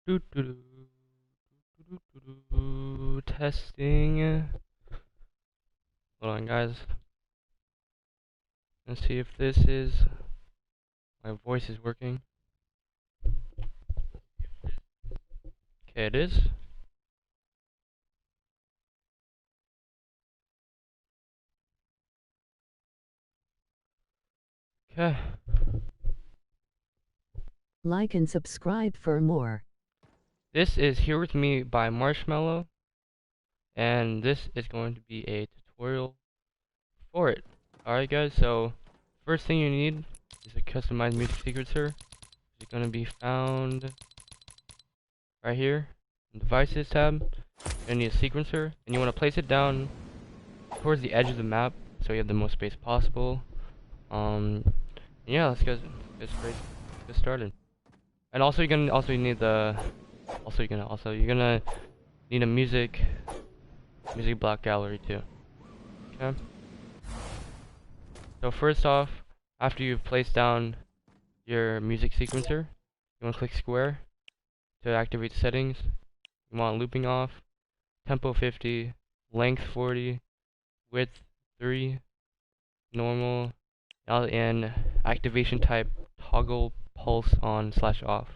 Do, do, do, do, do, do. Testing. Hold on, guys. Let's see if my voice is working. Okay, it is. Okay. Like and subscribe for more. This is Here With Me by Marshmello, and this is going to be a tutorial for it. Alright, guys, so first thing you need is a customized music sequencer. It's going to be found right here in Devices tab. You're going to need a sequencer, and you want to place it down towards the edge of the map so you have the most space possible. Yeah, let's get started. And also you're gonna need a music block gallery too. Okay. So first off, after you've placed down your music sequencer, you want to click square to activate settings. You want looping off, tempo 50, length 40, width 3, normal, and activation type toggle pulse on/off.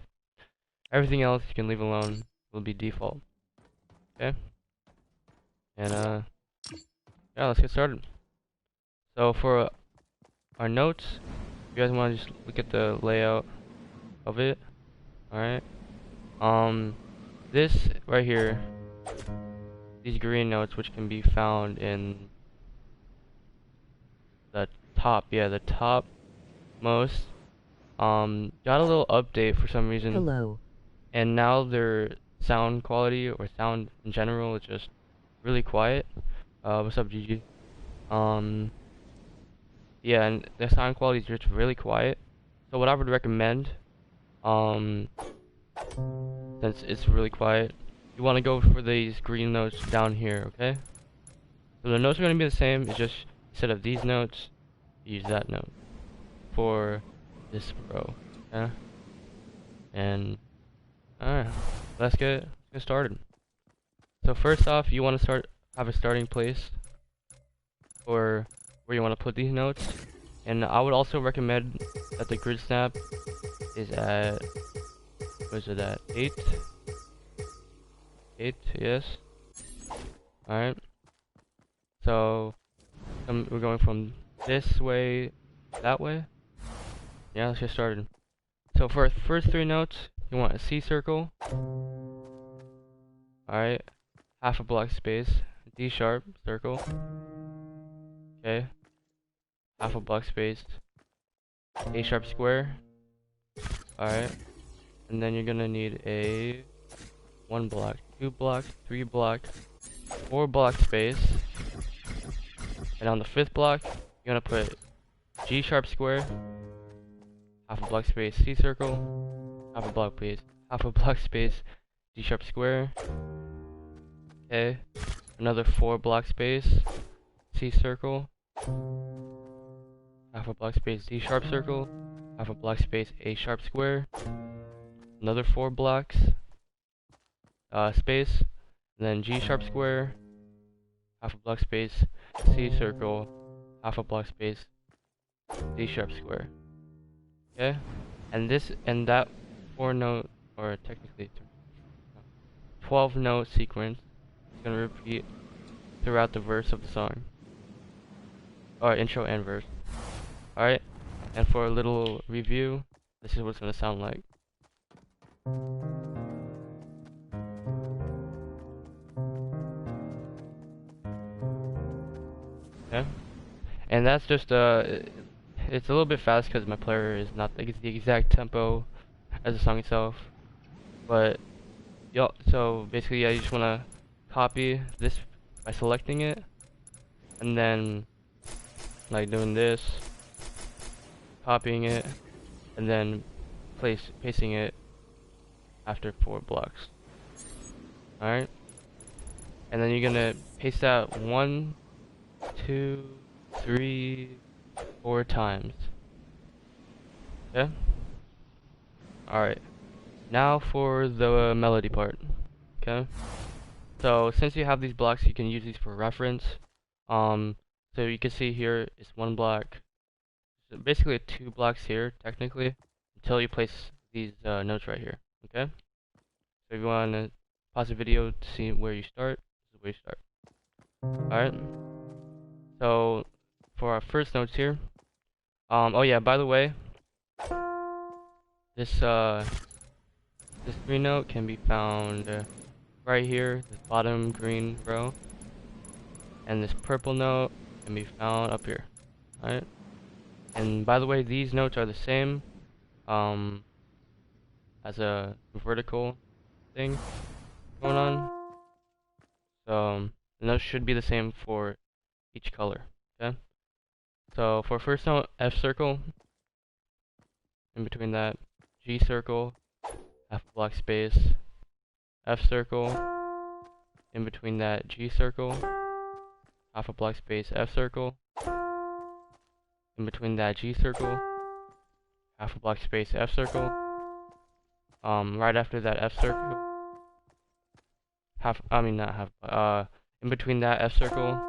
Everything else you can leave alone, will be default. Okay? And yeah, let's get started. So for our notes, if you guys want to just look at the layout of it. Alright. This right here, these green notes, which can be found in the top, the top most, got a little update for some reason. Hello. And now their sound quality or sound in general is just really quiet. What's up, GG? Yeah, and the sound quality is just really quiet. So what I would recommend, since it's really quiet, you want to go for these green notes down here, okay? So the notes are going to be the same, it's just instead of these notes, use that note for this row, okay? And alright, let's get started. So first off, you want to have a starting place for where you want to put these notes, and I would also recommend that the grid snap is at, what is it at, 8? 8, yes. Alright. So we're going from this way, that way. Yeah, let's get started. So for our first 3 notes, you want a C circle. Alright. Half a block space. D sharp circle. Okay. Half a block space. A sharp square. Alright. And then you're gonna need a 1 block, 2 block, 3 block, 4 block space. And on the 5th block, you're gonna put G sharp square, half a block space, C circle, half a block space, D sharp square. Okay. Another 4 block space, C circle, half a block space, D sharp circle, half a block space, A sharp square. Another 4 blocks space, and then G sharp square, half a block space, C circle, half a block space, D sharp square. Okay, and that 4 note, or technically 12 note sequence is gonna repeat throughout the verse of the song, or intro and verse. Alright, and for a little review, this is what it's gonna sound like. Okay, and that's just it's a little bit fast because my player is not the exact tempo as the song itself. But so basically, you just want to copy this by selecting it, and then like doing this, copying it, and then pasting it after 4 blocks. Alright, and then you're gonna paste that 1, 2, 3, 4 times. Okay? Alright. Now for the melody part. Okay. So since you have these blocks, you can use these for reference. So you can see here it's one block. So basically 2 blocks here, technically, until you place these notes right here. Okay. So if you want to pause the video to see where you start, this is where you start. Alright. So for our first notes here. Oh yeah, by the way, this this green note can be found right here, this bottom green row, and this purple note can be found up here. Alright. And by the way, these notes are the same as a vertical thing going on. So the notes should be the same for each color. Okay. So for first note, F circle. In between that, G circle, half a block space, F circle. In between that, G circle, half a block space, F circle. In between that, G circle, half a block space, F circle. Right after that F circle, in between that F circle,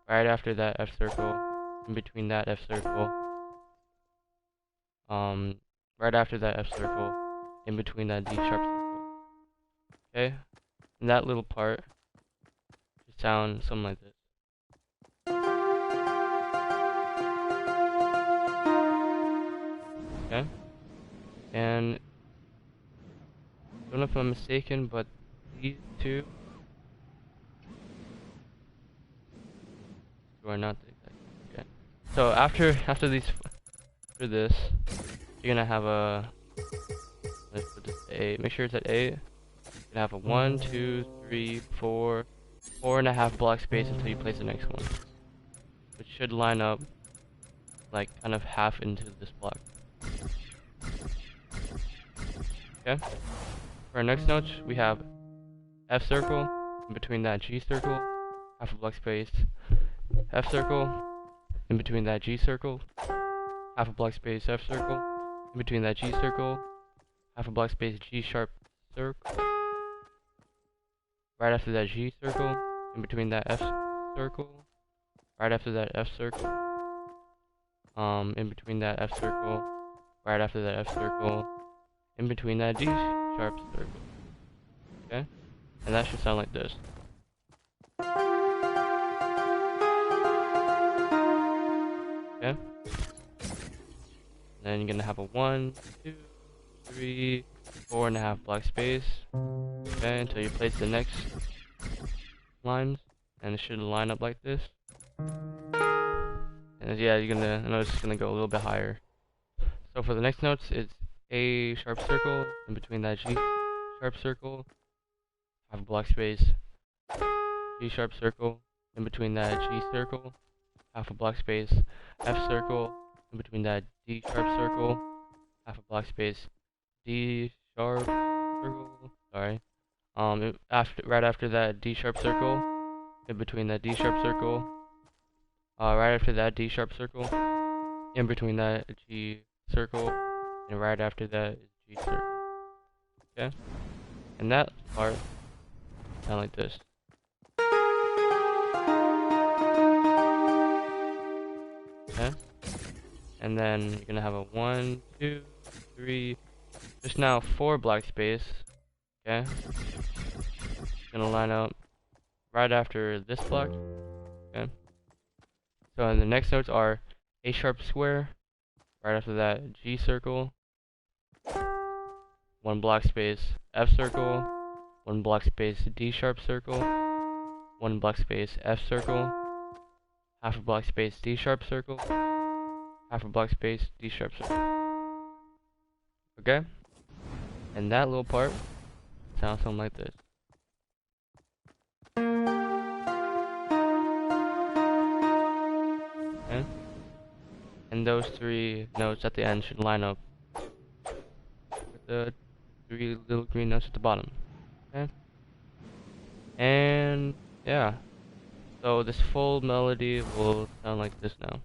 right after that F circle, in between that F circle, right after that F circle, in between that D sharp circle. Okay? And that little part should sound something like this. Okay? And I don't know if I'm mistaken, but these two are not the exact. Okay. So after this, you're gonna have a, let's put this at 8. Make sure it's at 8. You're gonna have a 1, 2, 3, 4, 4.5 block space until you place the next one, which should line up like kind of half into this block. Okay. For our next notes, we have F circle, in between that G circle, half a block space, F circle, in between that G circle, half a block space, F circle, in between that G circle, half a block space, G sharp circle, right after that G circle, in between that F circle, right after that F circle, in between that F circle, right after that F circle, in between that D sharp circle. Okay? And that should sound like this. Okay? Then you're gonna have a 1, 2, 3, 4.5 block space. Okay, until you place the next lines, and it should line up like this. And yeah, you're gonna notice it's gonna go a little bit higher. So for the next notes, it's A sharp circle, in between that G sharp circle, half a block space, G sharp circle, in between that G circle, half a block space, F circle, in between that D sharp circle, half a block space, D sharp circle, sorry, right after that D sharp circle, in between that D sharp circle, right after that D sharp circle, in between that G circle, and right after that is G circle. Okay? And that part sound like this. Okay? And then you're gonna have a 1, 2, 3, just now 4 block space. Okay? Gonna line up right after this block. Okay? So the next notes are A sharp square, right after that G circle, 1 block space F circle, 1 block space D sharp circle, 1 block space F circle, half a block space D sharp circle, half a block space D sharp circle. Okay? And that little part sounds something like this. Okay? And those 3 notes at the end should line up with the 3 little green notes at the bottom. Okay? And yeah. So this full melody will sound like this now.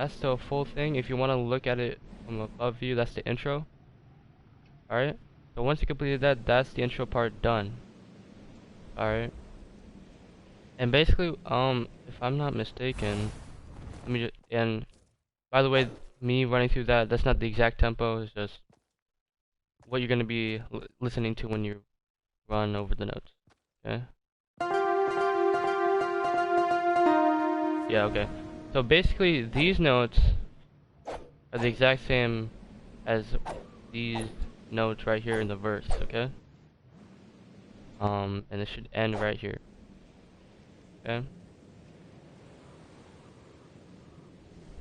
that's the full thing. If you want to look at it from above view, that's the intro. Alright? So once you completed that, that's the intro part done. Alright? And basically, if I'm not mistaken, let me just, and by the way, me running through that, that's not the exact tempo, it's just what you're gonna be listening to when you run over the notes. Okay? Yeah, okay. So basically, these notes are the exact same as these notes right here in the verse, okay? And it should end right here. Okay?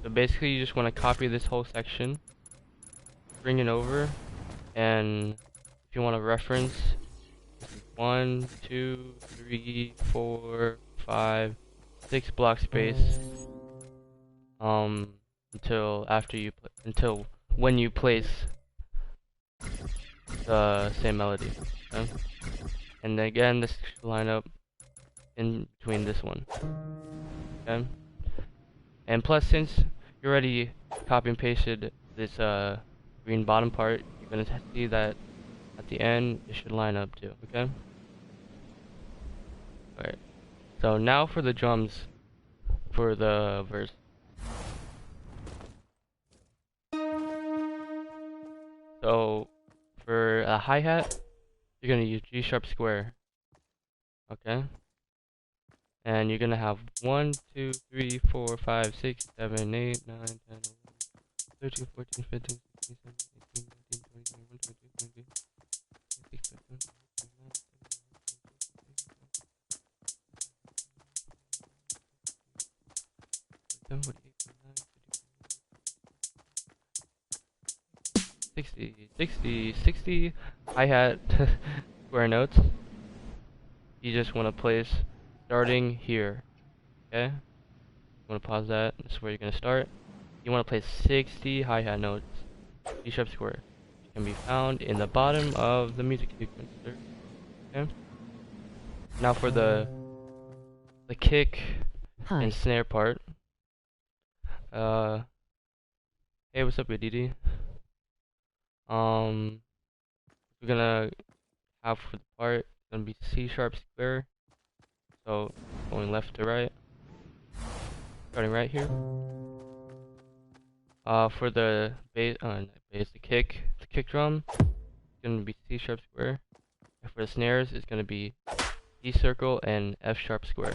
So basically you just want to copy this whole section, bring it over, and if you want to reference 1, 2, 3, 4, 5, 6 block space until after you until when you place the same melody. Okay? And again, this should line up in between this one. Okay? And plus, since you already copy and pasted this green bottom part, you're gonna see that at the end it should line up too. Okay? Alright. So now for the drums for the verse. So for a hi-hat, you're gonna use G sharp square. Okay? And you're gonna have 1, 2, 3, 4, 5, 6, 7, 8, 9, 10, 11, 13, 14, 15, 16, 17, 18, 19, 20, 21, 22, 23, 26, 27, 28, 60 hi-hat square notes. You just want to place starting here. Okay? You want to pause that. This is where you're going to start. You want to place 60 hi-hat notes. C sharp square. It can be found in the bottom of the music sequencer. Okay? Now for the kick and snare part. Hey, what's up, Aditi? We're gonna have for the part, it's gonna be C sharp square. So going left to right. Starting right here. For the bass, the kick drum, it's gonna be C sharp square. And for the snares, it's gonna be D circle and F sharp square.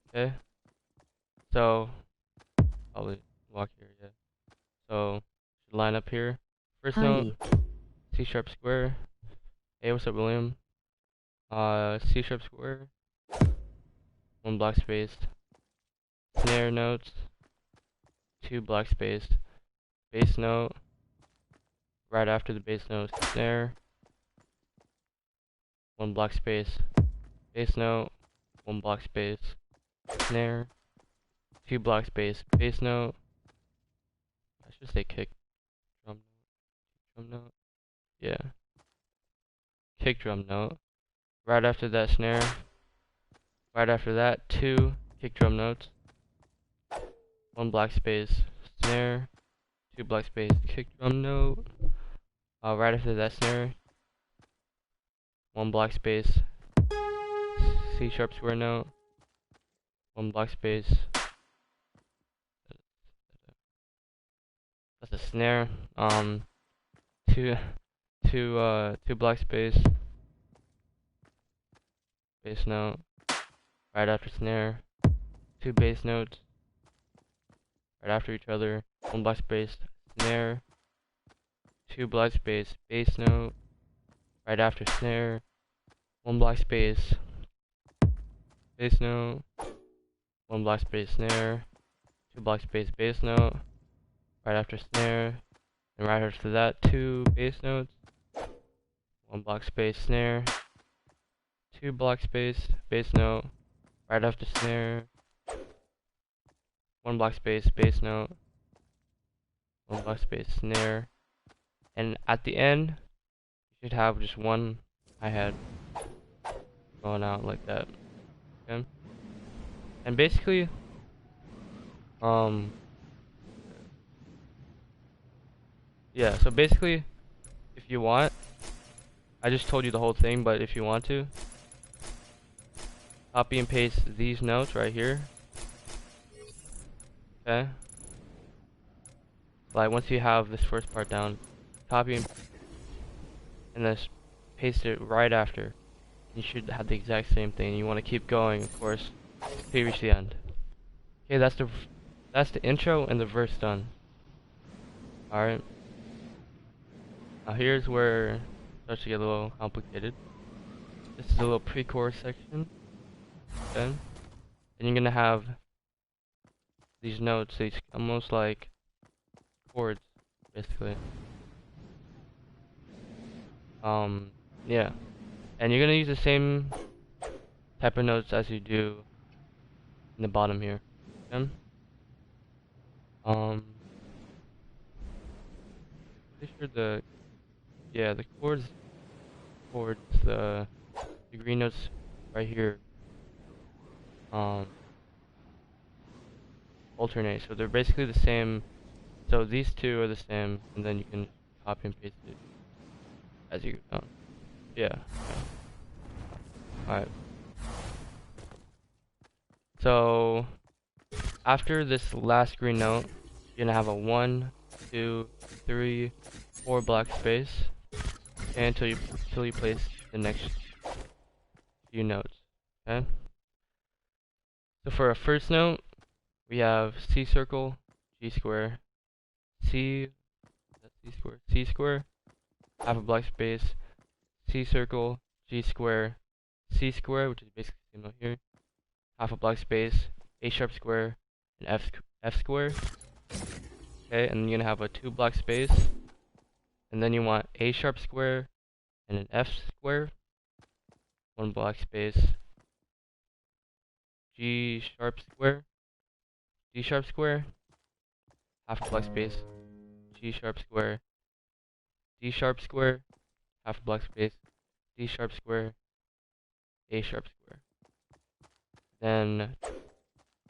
Okay. So probably walk here, yeah. So should line up here. First note, C sharp square. Hey, what's up, William? C sharp square. 1 block spaced. Snare notes. 2 block spaced. Bass note. Right after the bass note, snare. 1 block space. Bass note. 1 block space. Snare. 2 block space. Bass note. I should say kick drum note. Drum note. Yeah. Kick drum note. Right after that, snare. Right after that, 2 kick drum notes. 1 block space. Snare. 2 block space. Kick drum note. Right after that, snare. 1 block space. C sharp square note. 1 block space. That's a snare. Two block space. Bass note. Right after snare. 2 bass notes. Right after each other. 1 block space. Snare. 2 block space. Bass note. Right after snare. 1 block space. Bass note. 1 block space snare. 2 block space bass note. Right after snare. And right after that, 2 bass notes. 1 block space snare. 2 block space bass note. Right after snare. 1 block space bass note. 1 block space snare. And at the end, you should have just 1 hi-hat going out like that. Okay? And basically, Yeah, so basically, if you want, I just told you the whole thing, but if you want to, copy and paste these notes right here. Okay? Like, once you have this first part down, copy and then paste it right after. You should have the exact same thing. You want to keep going, of course, till you reach the end. Okay, that's the intro and the verse done. Alright. Now here's where it starts to get a little complicated. This is a little pre-chorus section. Okay? And you're gonna have these notes, these almost like chords, basically. Yeah. And you're gonna use the same type of notes as you do in the bottom here. Okay? Pretty sure the chords, the green notes right here, alternate. So they're basically the same. So these two are the same, and then you can copy and paste it as you go down. Yeah. Alright. So after this last green note, you're gonna have a 1, 2, 3, 4 black space, and until you place the next few notes. Okay. So for our first note, we have C circle, G square, C square, half a black space, C circle, G square, C square, which is basically the same note here, half a black space, A sharp square, and F square. Okay, and you're gonna have a 2 black space, and then you want A sharp square and an F square, 1 black space, G sharp square, D sharp square, half a black space, G sharp square, D sharp square, half a black space, D sharp square, A sharp square. Then,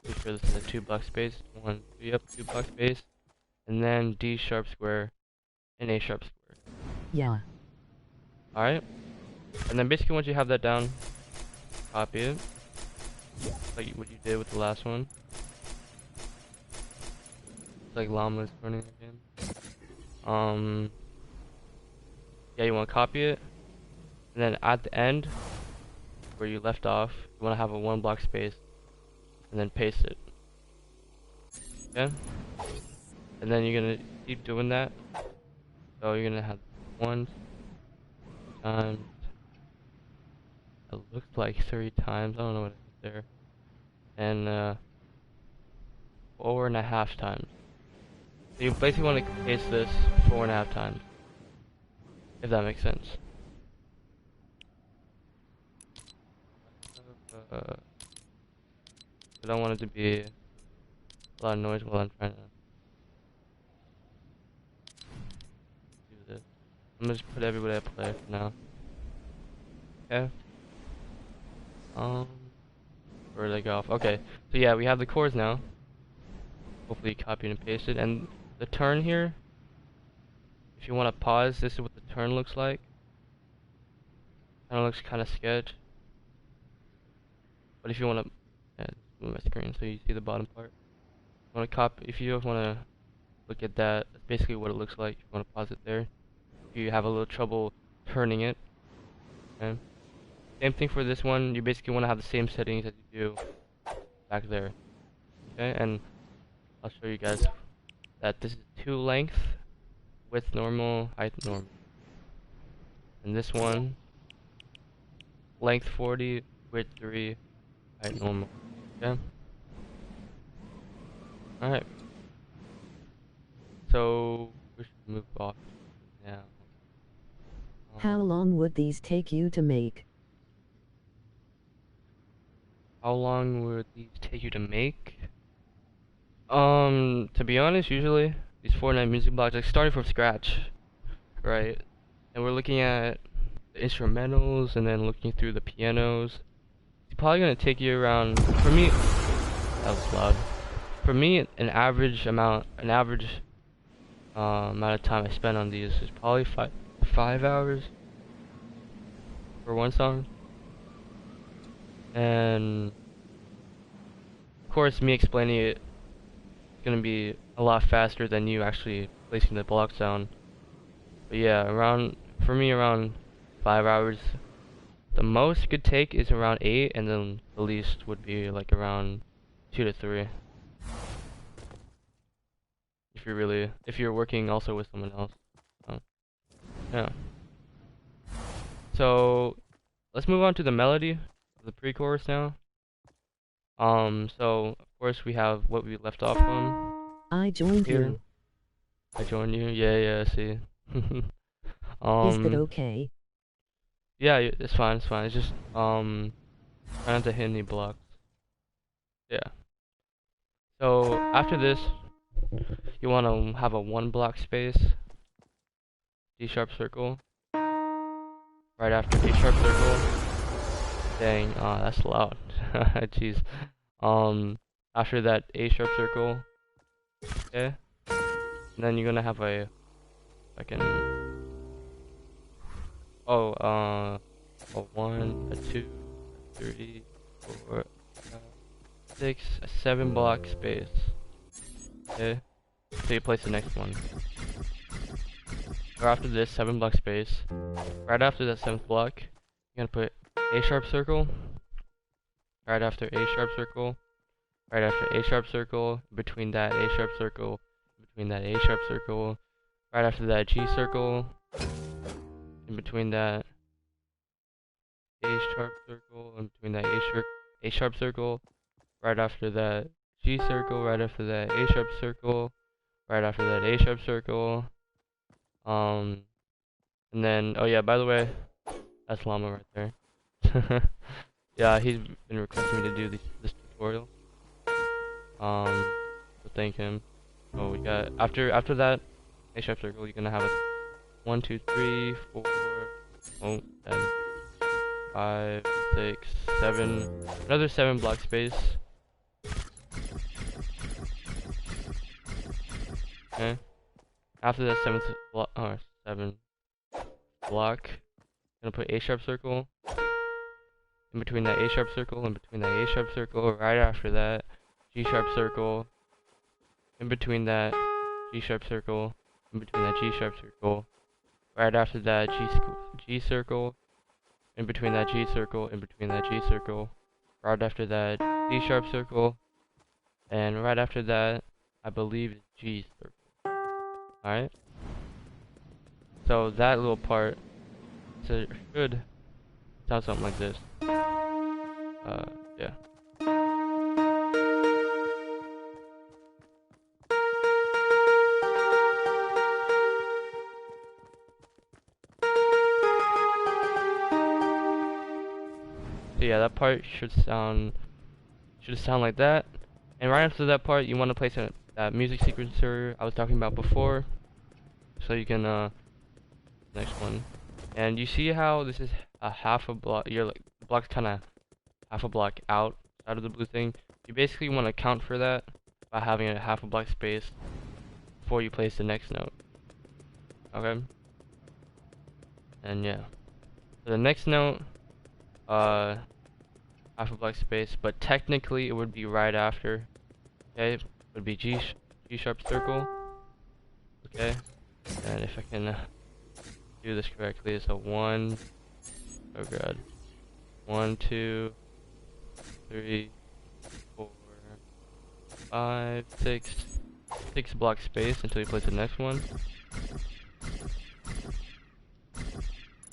pretty sure this is a 2 black space, 1, 2, yep, 2 black space, and then D sharp square and A sharp square. Yeah. Alright? And then basically once you have that down, copy it, like what you did with the last one. It's like llama's running again. Yeah, you want to copy it, and then at the end, where you left off, you want to have a 1 block space, and then paste it. Okay? And then you're gonna keep doing that. So you're gonna have 1 times, it looks like 3 times, I don't know what it is there, and 4.5 times. So you basically want to paste this 4.5 times, if that makes sense. I don't want it to be a lot of noise while I'm trying to do this. I'm gonna just put everybody at play for now. Okay. Where did I go off? Okay. So yeah, we have the chords now. Hopefully you copied and pasted. And the turn here, if you want to pause, this is what the turn looks like. Kind of looks kind of sketch. But if you want to, move my screen so you see the bottom part. Want to copy? If you want to look at that, that's basically what it looks like. If you want to pause it there. If you have a little trouble turning it, okay. Same thing for this one. You basically want to have the same settings as you do back there. Okay, and I'll show you guys that this is 2 length, width normal, height normal. And this one, length 40, width 3, height normal. Okay. Alright. So we should move off now. How long would these take you to make? How long would these take you to make? To be honest, usually these Fortnite music blocks, like starting from scratch, right? And we're looking at the instrumentals and then looking through the pianos. It's probably gonna take you around, for me, that was loud. For me, an average amount of time I spent on these is probably 5 hours for one song. And of course, me explaining it is gonna be a lot faster than you actually placing the blocks down. But yeah, for me around 5 hours. The most it could take is around 8, and then the least would be like around 2 to 3. If you're working also with someone else. Yeah. So let's move on to the melody, the pre-chorus now. So of course we have what we left off from. I joined Here. you. I joined you. Yeah, see. Is that okay? Yeah, it's fine, it's fine. It's just try not to hit any blocks. Yeah. So after this, you want to have a 1 block space, D sharp circle. Right after A sharp circle. Dang, that's loud. Jeez. After that A sharp circle, okay. And then you're gonna have a a 1, a 2, a 3, 4, 5, 6, a 7 block space. Okay. So you place the next one. Or after this 7 block space, right after that 7th block, you're gonna put A sharp circle. Right after A sharp circle. Right after A sharp circle. Between that A sharp circle. Between that A sharp circle. Right after that G circle. In between that A sharp circle. In between that A sharp circle. Right after that G circle. Right after that A sharp circle. Right after that A sharp circle. And then, oh yeah, by the way, that's Llama right there. Yeah, he's been requesting me to do this tutorial. So thank him. So we got after that A sharp circle, you're gonna have a 1, 2, 3, 4, 5, 6, 7, another 7 block space. Okay. After that 7th block, 7 block, I'm gonna put A sharp circle. In between that A sharp circle, in between that A sharp circle, right after that G sharp circle, in between that G sharp circle, in between that G sharp circle, right after that G circle, in between that G circle, in between that G circle, right after that D sharp circle, and right after that, I believe is G circle. Alright? So that little part should sound something like this. Yeah. So yeah, that part should sound like that. And right after that part, you want to place that music sequencer I was talking about before, so you can next one. And you see how this is a half a block. The block's kind of half a block out of the blue thing. You basically want to account for that by having a half a block space before you place the next note. Okay. And yeah, for the next note, half a block space, but technically it would be right after. Okay, it would be G sharp circle. Okay, and if I can do this correctly, it's a 1. Oh god. 1, 2, 3, 4, 5, 6 block space until you place the next one.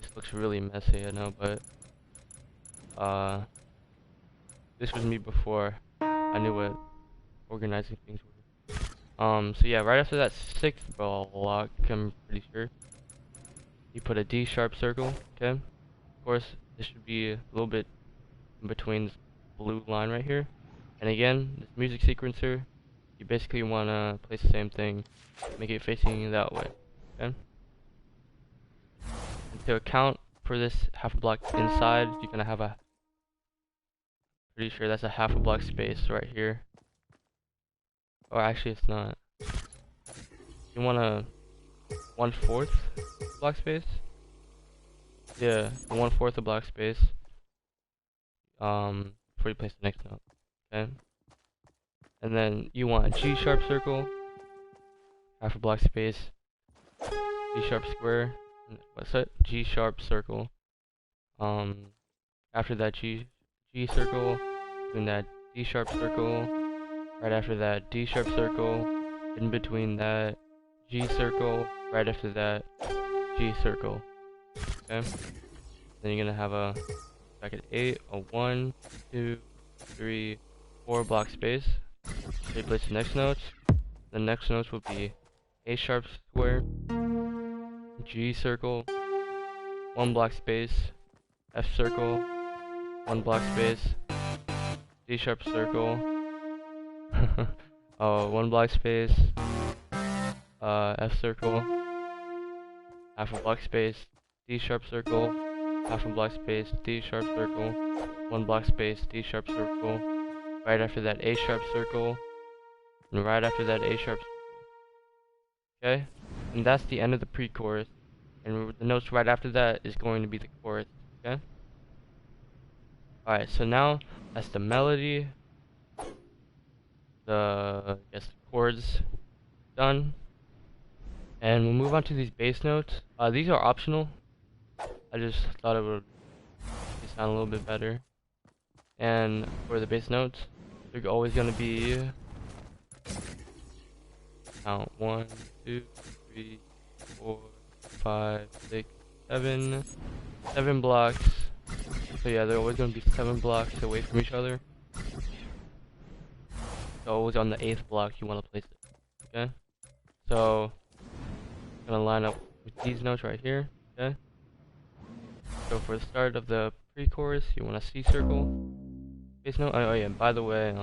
This looks really messy, I know, but this was me before I knew what organizing things were. So yeah, right after that 6th block, I'm pretty sure, you put a D sharp circle, okay? Of course, this should be a little bit in between this blue line right here. And again, this music sequencer, you basically want to place the same thing, make it facing that way, okay? And to account for this half a block inside, you're gonna have pretty sure that's a half a block space right here. Or actually it's not. you want a 1/4 block space. Yeah, the 1/4 of block space. Before you place the next note. Okay. And then you want a G sharp circle, half a block space, G sharp square, what's that? G sharp circle. After that G circle, doing that D sharp circle, right after that D sharp circle, in between that G circle, right after that G circle. Okay? Then you're gonna have a bracket 8, a 1, 2, 3, 4 block space. So you place the next notes. The next notes will be A sharp square, G circle, 1 block space, F circle, 1 block space, D sharp circle, 1 block space, F circle, half a block space, D sharp circle, half a block space, D sharp circle, 1 block space, D sharp circle, right after that A sharp circle, and right after that A sharp circle. Okay? And that's the end of the pre-chorus. And the notes right after that is going to be the chorus. Okay? Alright, so now that's the melody. The chords done. And we'll move on to these bass notes. These are optional. I just thought it would sound a little bit better. And for the bass notes, they're always going to be count 1, 2, 3, 4, 5, 6, 7. 7 blocks. So yeah, they're always going to be 7 blocks away from each other. So always on the 8th block you want to place it. Okay? So I'm going to line up with these notes right here. Okay? So for the start of the pre-chorus, you want a C circle. Bass note. Oh yeah, by the way,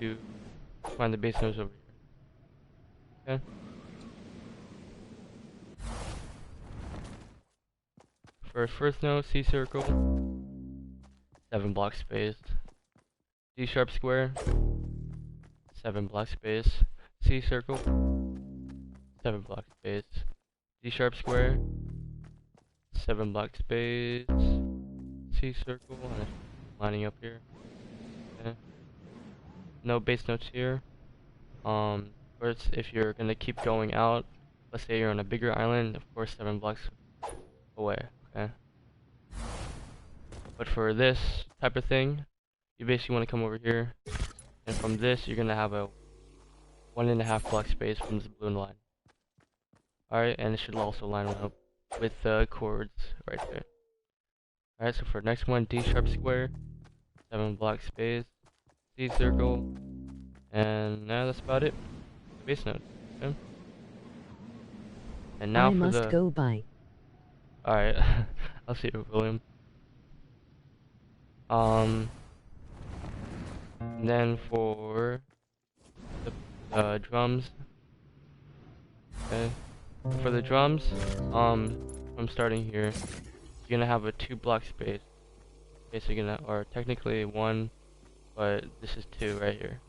you find the bass notes over here. Okay? For first note, C circle, 7 block space, D sharp square, 7 block space, C circle, 7 block space, D sharp square, 7 block space, C circle, and lining up here. Okay. No bass notes here. First, if you're gonna keep going out, let's say you're on a bigger island, of course 7 blocks away. Okay. But for this type of thing, you basically want to come over here, and from this you're gonna have a 1.5 block space from this blue line. Alright, and it should also line up with the chords right there. Alright, so for next one, D sharp square, 7 block space, C circle, and now that's about it. Bass note. Okay. And now I for must the go by. Alright, I'll see you, William. And then for the drums, okay. For the drums, I'm starting here. You're gonna have a 2 block space. Basically or technically 1, but this is 2 right here.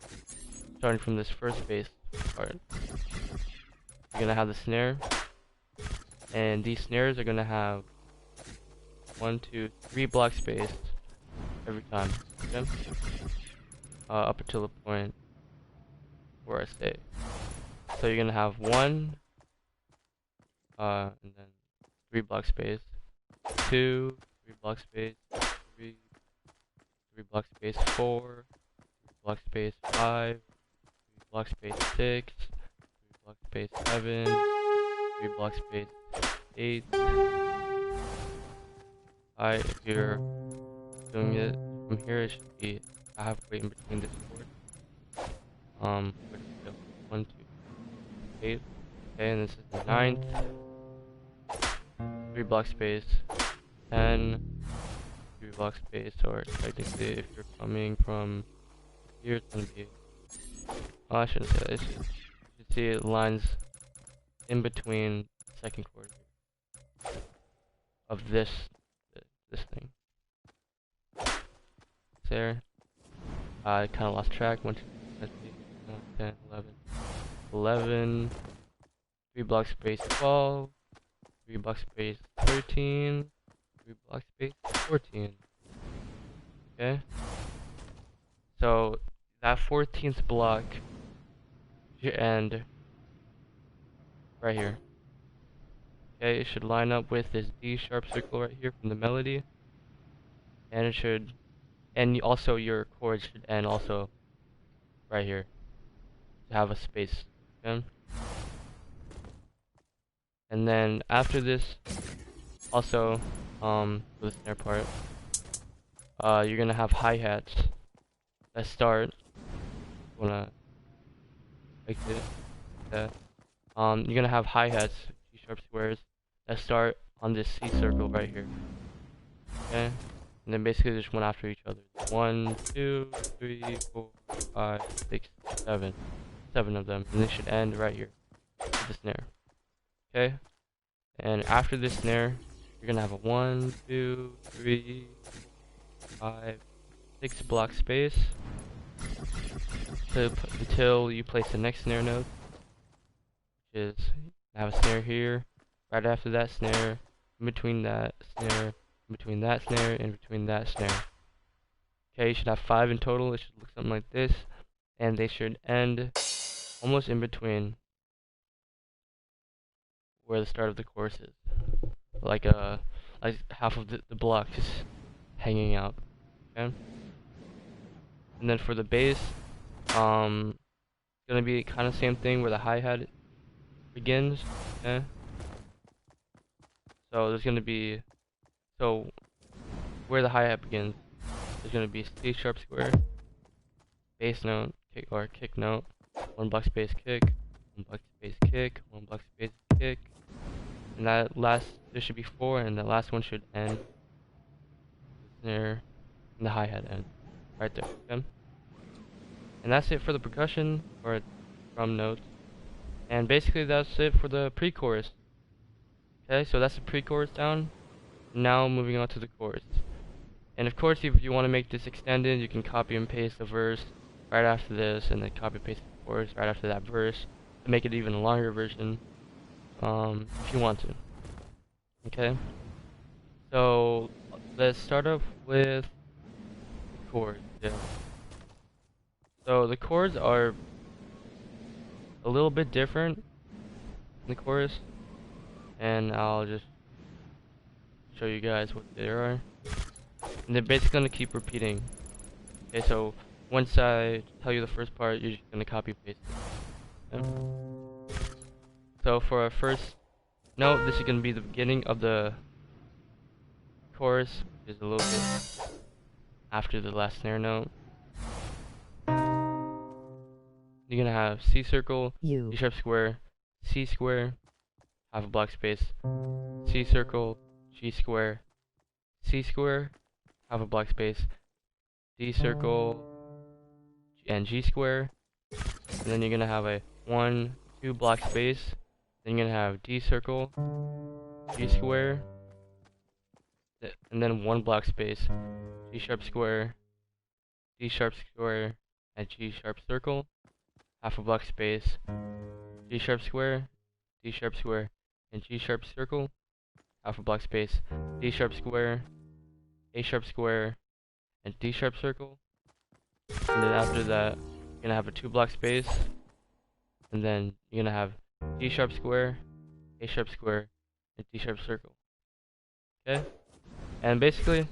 Starting from this first bass part. You're gonna have the snare, and these snares are gonna have 1, 2, 3 block space every time. Okay? Up until the point where I stay. So you're gonna have 1, and then 3 block space, 2, 3 block space, 3 block space, 4, 3 block space, 5, 3 block space, 6, 3 block space, 7, 3 block space, 8. Alright, if you're doing it from here, it should be halfway in between this chord. 1, 2, 8. Okay, and this is the 9th. 3 block space, 10, 3 block space, or technically if you're coming from here, it's gonna be, oh, I shouldn't say that. You should see it lines in between the second chord of this thing. There. I kind of lost track. 1, 2, 3, 4, 5, 6, 7, 10, 11. 11, 3 block space 12, 3 block space 13, 3 block space 14. Okay? So that 14th block should end right here. Okay, it should line up with this D sharp circle right here from the melody. And it should, and also your chord should end also right here to have a space. Okay? And then after this, also, for the snare part, you're gonna have hi-hats that start, wanna exit that. You're gonna have hi-hats, G sharp squares, that start on this C circle right here. Okay? And then basically just one after each other. 1, 2, 3, 4, 5, 6, 7. 7 of them. And they should end right here with the snare. Okay? And after this snare, you're gonna have a 1, 2, 3, 5, 6 block space until you place the next snare note, which is have a snare here, right after that snare, in between that snare, in between that snare, in between that snare. Okay, you should have 5 in total. It should look something like this, and they should end almost in between where the start of the chorus is, like half of the block just hanging out. Okay, and then for the bass, it's gonna be kind of same thing where the hi-hat begins. Okay, so there's gonna be, so where the hi-hat begins, there's gonna be C sharp square, bass note, kick or kick note, 1 block space kick, 1 block space kick, 1 block space kick, and that last, there should be 4, and the last one should end the snare and the hi-hat end right there. Okay, and that's it for the percussion or drum notes, and basically that's it for the pre-chorus. Okay, so that's the pre-chorus down. Now moving on to the chorus. And of course, if you want to make this extended, you can copy and paste the verse right after this, and then copy and paste the chorus right after that verse to make it even a longer version, if you want to. Okay, so let's start off with the chords. Yeah. So the chords are a little bit different in the chorus, and I'll just show you guys what they are. And they're basically gonna keep repeating. Okay, so once I tell you the first part, you're just gonna copy paste it. Okay? So for our first note, this is gonna be the beginning of the chorus, which is a little bit after the last snare note. You're gonna have C circle, D sharp square, C square, half a block space, C circle, G square, C square, half a block space, D circle, and G square, and then you're gonna have a 1, 2 block space, then you're gonna have D circle, G square, and then 1 block space, G sharp square, D sharp square, and G sharp circle, half a block space, G sharp square, D sharp square, and G sharp circle, half a block space, D sharp square, A sharp square, and D sharp circle. And then after that, you're gonna have a 2 block space, and then you're gonna have D sharp square, A sharp square, and D sharp circle. Okay? And basically,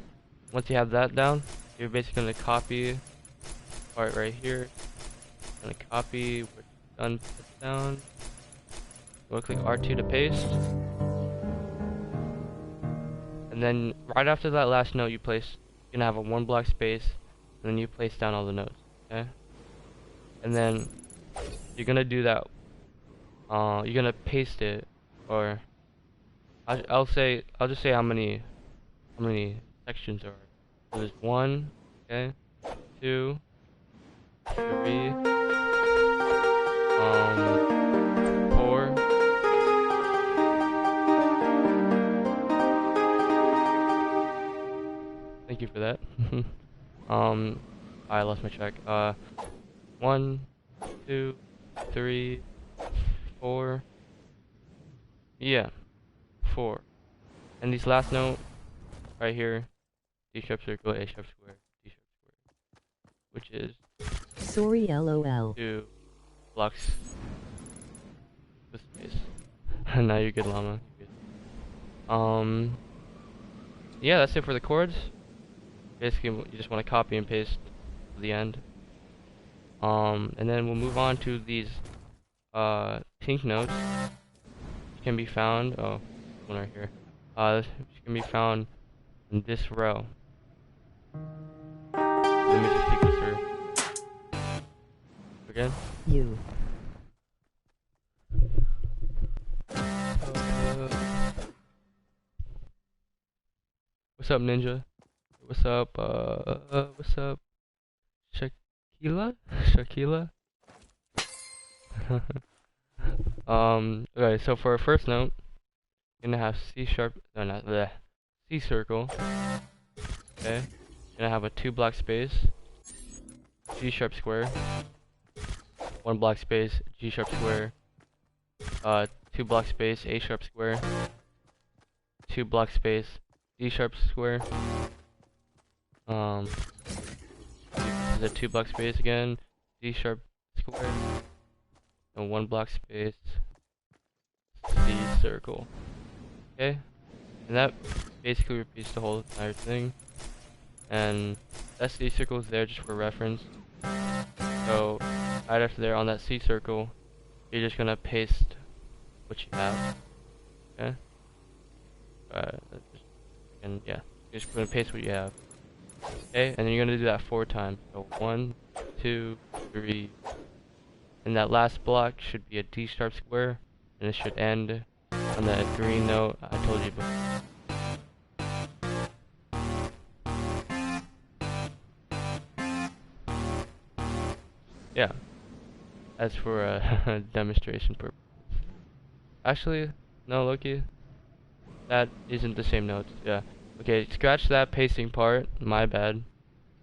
once you have that down, you're basically gonna copy part right here. Gonna copy what's done, put down. We'll click R2 to paste. And then right after that last note you place, you're gonna have a 1 block space, and then you place down all the notes. Okay? And then you're gonna do that. You're gonna paste it, or I'll just say how many sections there are. So there's 1, okay, 2, 3, 4. Thank you for that. I lost my track. 1, 2, 3, 4. Yeah, 4. And these last note right here, D sharp circle, A sharp square, D sharp square, which is Sorry, lol. 2 blocks with space. Now you're good, llama. You're good. Yeah, that's it for the chords. Basically, you just want to copy and paste to the end. And then we'll move on to these pink notes, which can be found. Oh, one right here. Which can be found in this row. The music sequencer. Again. You. What's up, Ninja? What's up? What's up? Shakila? Okay, so for our first note, you're gonna have C sharp, no, not bleh, C circle. Okay, you're gonna have a 2 block space, G sharp square, 1 block space, G sharp square, 2 block space, A sharp square, 2 block space, D sharp square. The 2 block space again, D sharp square, and 1 block space, C circle. Okay, and that basically repeats the whole entire thing. And that C circle is there just for reference. So right after there on that C circle, you're just gonna paste what you have. Okay. And yeah, you're just gonna paste what you have. Okay, and then you're gonna do that 4 times. So 1, 2, 3, and that last block should be a D sharp square, and it should end on that green note I told you before. Yeah, as for a demonstration purpose. Actually, no, Loki, that isn't the same notes. Yeah. Okay, scratch that pasting part. My bad.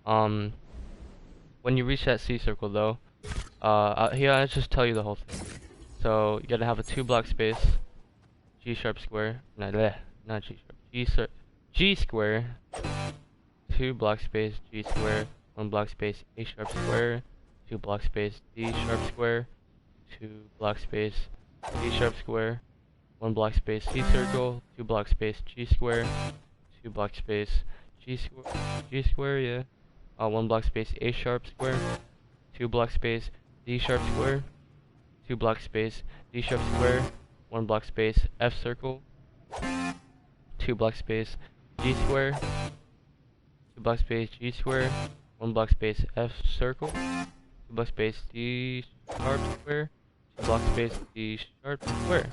When you reach that C circle though, here I'll just tell you the whole thing. So you gotta have a 2 block space, G sharp square, not G sharp, G square, 2 block space, G square, 1 block space, A sharp square, 2 block space, D sharp square, 2 block space, D sharp square, 1 block space, C circle, 2 block space, G square, 2 block space, G square, yeah. 1 block space, A sharp square, 2 block space, D sharp square, 2 block space, D sharp square, 1 block space, F circle, 2 block space, G square, 2 block space, G square, 1 block space, F circle, 2 block space, D sharp square, 2 block space, D sharp square.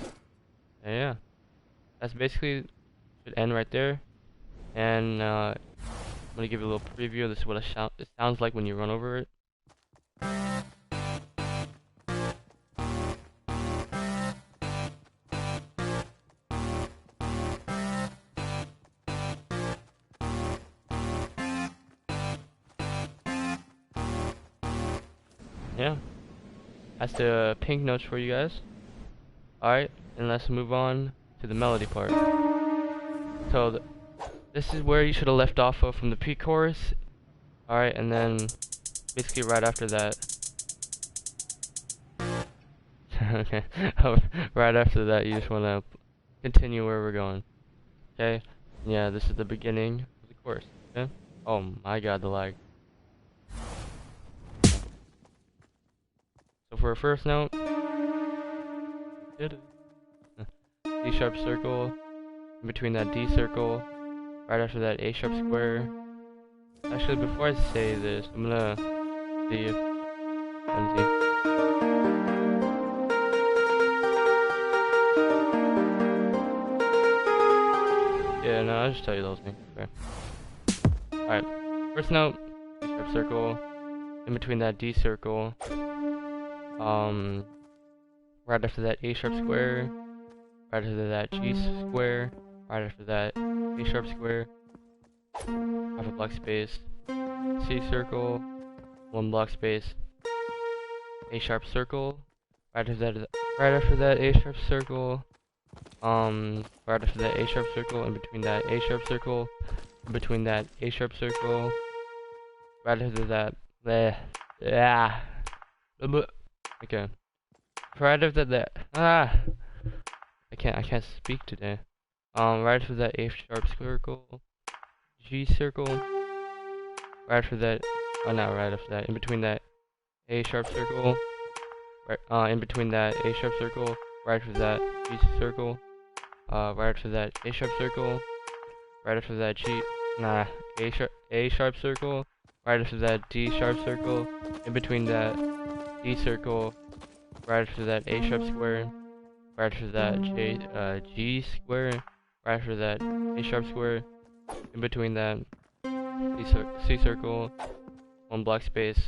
And yeah, that's basically should end right there. And I'm gonna give you a little preview. This is what it sounds like when you run over it. Yeah, that's the pink notes for you guys. Alright, and let's move on to the melody part. So this is where you should have left off of from the pre-chorus. Alright, and then basically right after that. Okay, right after that you just want to continue where we're going. Okay, yeah, this is the beginning of the chorus. Okay, oh my god, the lag. So for our first note, D sharp circle, in between that D circle, right after that A sharp square. Actually, before I say this, I'm gonna see if, let me see. Yeah, no, I'll just tell you those things. Okay. Alright, first note, D sharp circle, in between that D circle, right after that A sharp square, right after that G square, right after that A sharp square, half a block space, C circle, 1 block space, A sharp circle, right after that Right after that A sharp circle. Right after that A sharp circle, in between that A sharp circle, in between that A sharp circle. Right after that, yeah. Okay. Right after that, I can't speak today. Right after that A sharp circle, G circle. Right after that, oh no, right after that, in between that A sharp circle, right, in between that A sharp circle, right after that G circle, right after that A sharp circle, right after that A sharp circle, right after that D sharp circle, in between that D circle, right after that A sharp square, right after that G square, right after that A sharp square, in between that C circle, one block space,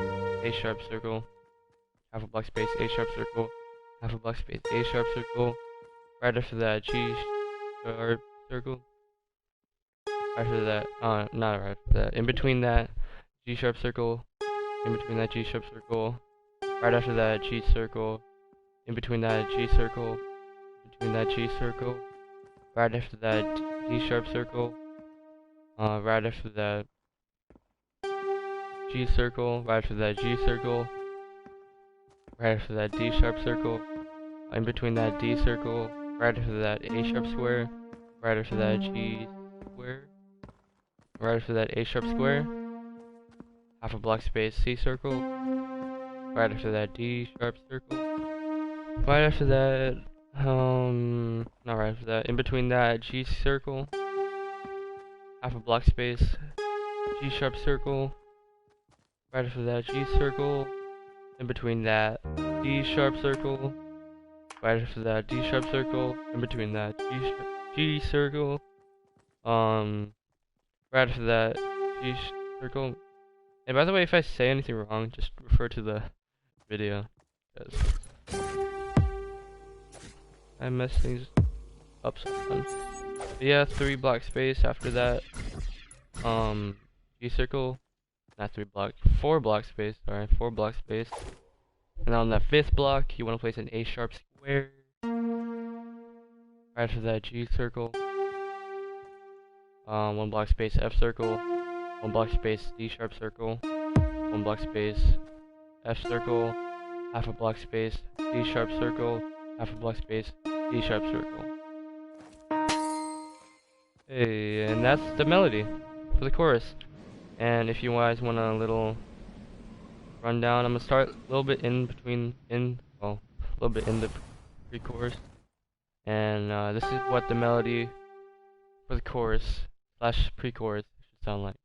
A sharp circle, half a block space, A sharp circle, half a block space, A sharp circle, right after that G sharp circle, right after that, not right after that, in between that G sharp circle, in between that G sharp circle, right after that G circle, in between that G circle, in between that G circle, right after that D sharp circle, right after that G circle, right after that G circle, right after that D sharp circle, in between that D circle, right after that A sharp square, right after that G square, right after that A sharp square, half a block space C circle, right after that D sharp circle, right after that, not right after that, in between that G circle, half a block space, G sharp circle, right after that G circle, in between that D sharp circle, right after that D sharp circle, in between that G circle, right after that G circle. And by the way, if I say anything wrong, just refer to the video, because I mess things up sometimes. But yeah, 3 block space after that, G circle, not 4 block space, sorry, 4 block space. And on that 5th block, you want to place an A sharp square. Right after that, G circle, 1 block space F circle, 1 block space D sharp circle, 1 block space F circle, half a block space D sharp circle, half a block space D sharp circle. Hey, and that's the melody for the chorus. And if you guys want a little rundown, I'm gonna start a little bit a little bit in the pre-chorus. And this is what the melody for the chorus / pre-chorus should sound like.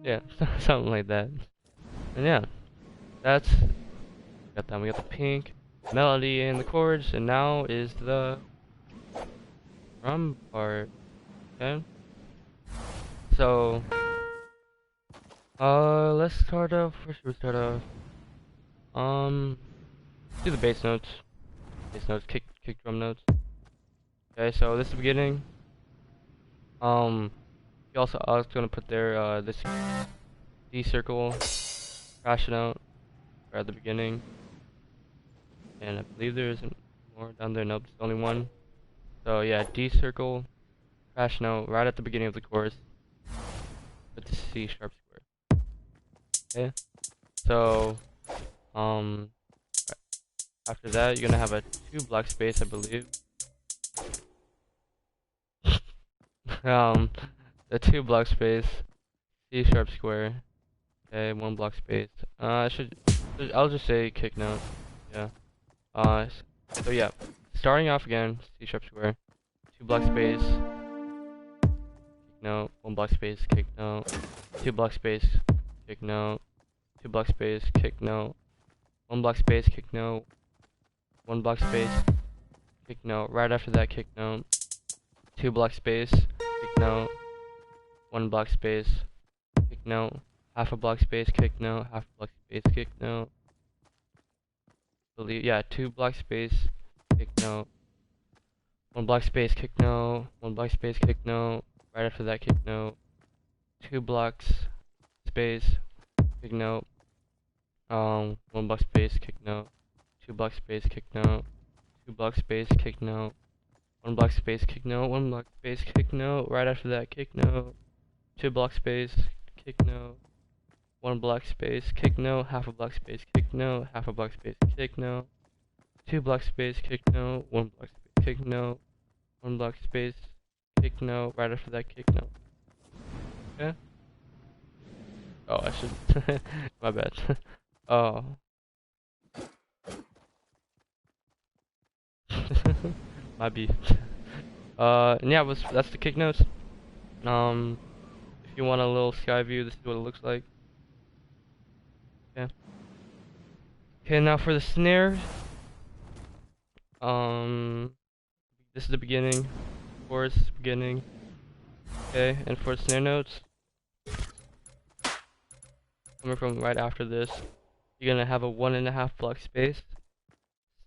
Yeah, something like that. And yeah, that's got that. We got the pink melody and the chords, and now is the drum part. Okay. So, let's start off. Where should we start off? Do the bass notes. Bass notes, kick drum notes. Okay, so this is the beginning. You also, I was gonna put there this D circle crash note right at the beginning, and I believe there isn't more down there. Nope, there's only one. So yeah, D circle crash note right at the beginning of the chorus with the C sharp square. Okay, so after that you're gonna have a 2 block space, I believe. The 2 block space, C sharp square. Okay, 1 block space. I'll just say kick note. Yeah. So yeah, starting off again, C sharp square, 2 block space, kick note, 1 block space, kick note, 2 block space, kick note, 2 block space, kick note, 1 block space, kick note, 1 block space, kick note. Right after that, kick note, 2 block space, kick note, 1 block space, kick note, half a block space, kick note, half a block space, kick note. Yeah, 2 block space, kick note, 1 block space, kick note, 1 block space, kick note, right after that kick note, 2 blocks space, kick note, 1 block space, kick note, 2 block space, kick note, 2 block space, kick note, 1 block space, kick note, 1 block space, kick note, right after that kick note, 2 block space, kick note, 1 block space, kick note, half a block space, kick note, half a block space, kick note, 2 block space, kick note, 1 block space, kick note, 1 block space, kick note, right after that kick note. Okay? Oh, I should. My bad. Oh. My B. And yeah, that's the kick notes. If you want a little sky view, this is what it looks like. Okay. Okay, now for the snare. This is the beginning, chorus, beginning. Okay, and for snare notes, coming from right after this, you're gonna have a 1.5 block space,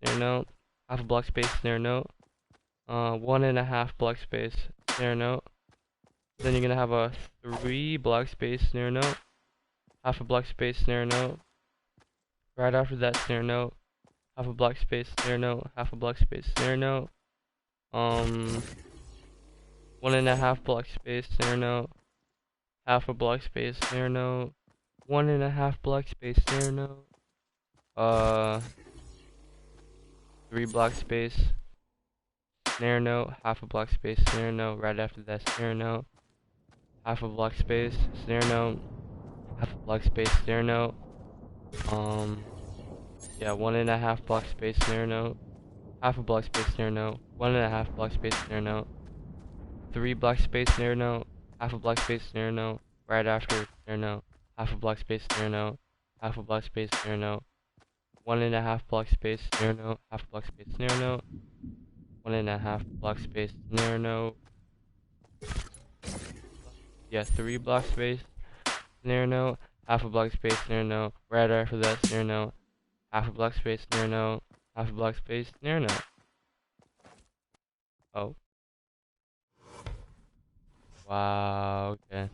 snare note, half a block space, snare note, 1.5 block space, snare note. Then you're gonna have a 3 block space, snare note, half a block space, snare note. Right after that snare note, half a block space, snare note, half a block space, snare note. 1.5 block space, snare note, half a block space, snare note, 1.5 block space, snare note, 3 block space, snare note, half a block space, snare note, right after that snare note, half a block space, snare note, half a block space, snare note, yeah, 1.5 block space, snare note, half a block space, snare note, 1.5 block space, snare note, 3 block space, snare note, half a block space, snare note, right after snare note, half a block space, snare note, half a block space, snare note, 1.5 block space, snare note, half a block space, snare note, 1.5 block space, snare note, yeah, 3 block space, snare note, half a block space, snare note, right after that snare note, half a block space, snare note, half a block space, snare note. Oh. Wow, okay.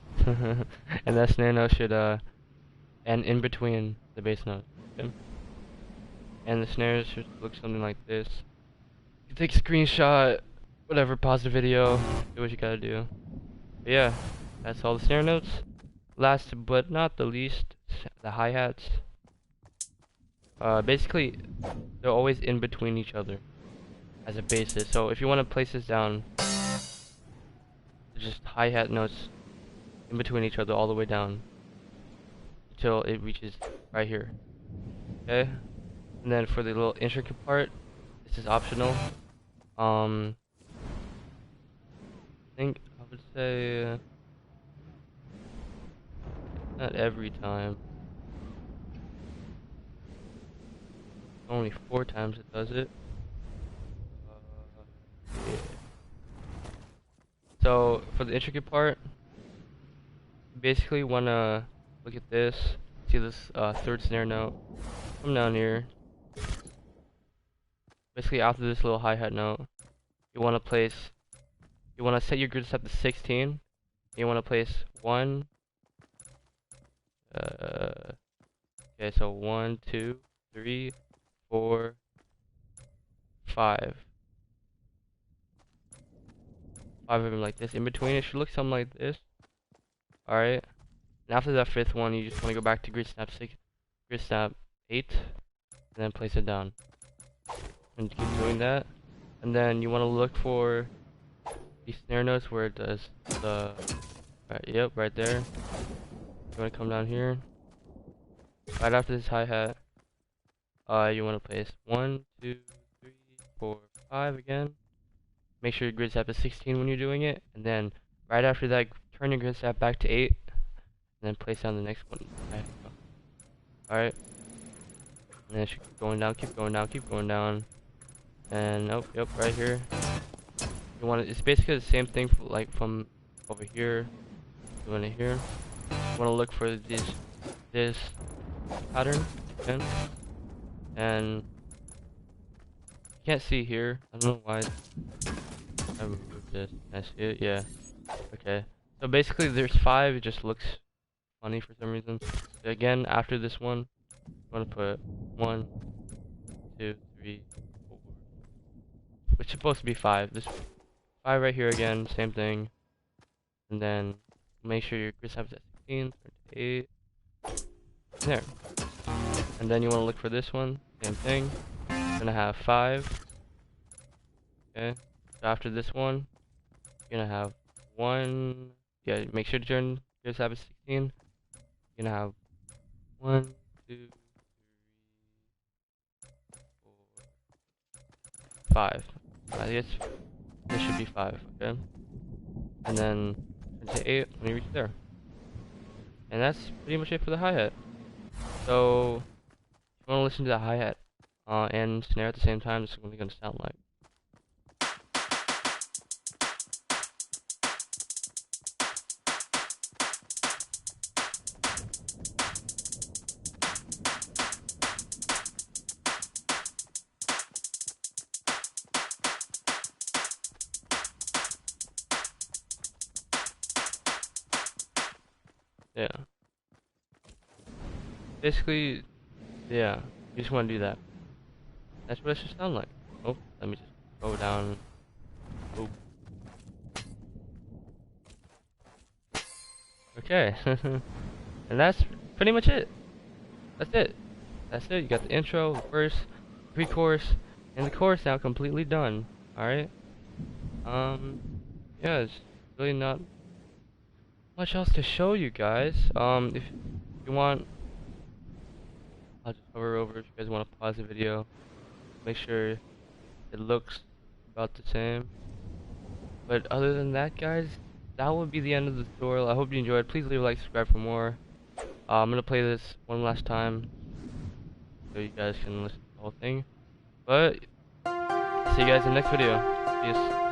And that snare note should end in between the bass notes. Okay? And the snares should look something like this. You can take a screenshot, whatever, pause the video, do what you gotta do. But yeah, that's all the snare notes. Last but not the least, the hi-hats. Basically, they're always in between each other as a basis. So if you want to place this down, just hi-hat notes in between each other all the way down until it reaches right here. Okay? And then for the little intricate part, this is optional. I think I would say not every time. Only 4 times it does it. Yeah. So for the intricate part, you basically wanna look at this. See this 3rd snare note. Come down here. Basically after this little hi-hat note, you wanna set your grid step to 16. You wanna place 1. Okay, so 1, 2, 3, 4, 5. 5 of them like this. In between, it should look something like this. Alright. And after that 5th one, you just want to go back to grid snap 8, and then place it down. And keep doing that. And then you want to look for these snare notes where it does the, yep, right there. You want to come down here. Right after this hi-hat, you want to place 1, 2, 3, 4, 5 again. Make sure your grid step is 16 when you're doing it, and then right after that, turn your grid step back to 8, and then place down the next one. Alright. And then it should keep going down, keep going down, keep going down. And oh, yep, right here. You want it's basically the same thing like from over here go into here. You want to look for this pattern again, and you can't see here. I don't know why I removed this. Can I see it? Yeah. Okay. So basically, there's 5. It just looks funny for some reason. So again, after this one, I'm gonna put 1, 2, 3, 4. It's supposed to be 5. This 5 right here again, same thing. And then make sure your grid size is at 16, turn to 8. There. And then you want to look for this one, same thing. You're gonna have 5. Okay. So after this one, you're gonna have 1. Yeah, make sure to turn grid size at 16. You're gonna have 1, 2, 4, 5. I guess this should be 5, okay? And then turn to 8 when you reach there. And that's pretty much it for the hi-hat. So, if you want to listen to the hi-hat and snare at the same time, this is what it's going to sound like. Yeah. Basically, yeah, you just want to do that. That's what it should sound like. Oh, let me just go down. Oh. Okay. And that's pretty much it. That's it. That's it. You got the intro, the verse, pre-chorus, and the chorus now completely done. Alright? Yeah, it's really not much else to show you guys. If you want, I'll just hover over if you guys want to pause the video. Make sure it looks about the same. But other than that, guys, that would be the end of the tutorial. I hope you enjoyed. Please leave a like, subscribe for more. I'm gonna play this one last time so you guys can listen to the whole thing. But see you guys in the next video. Peace.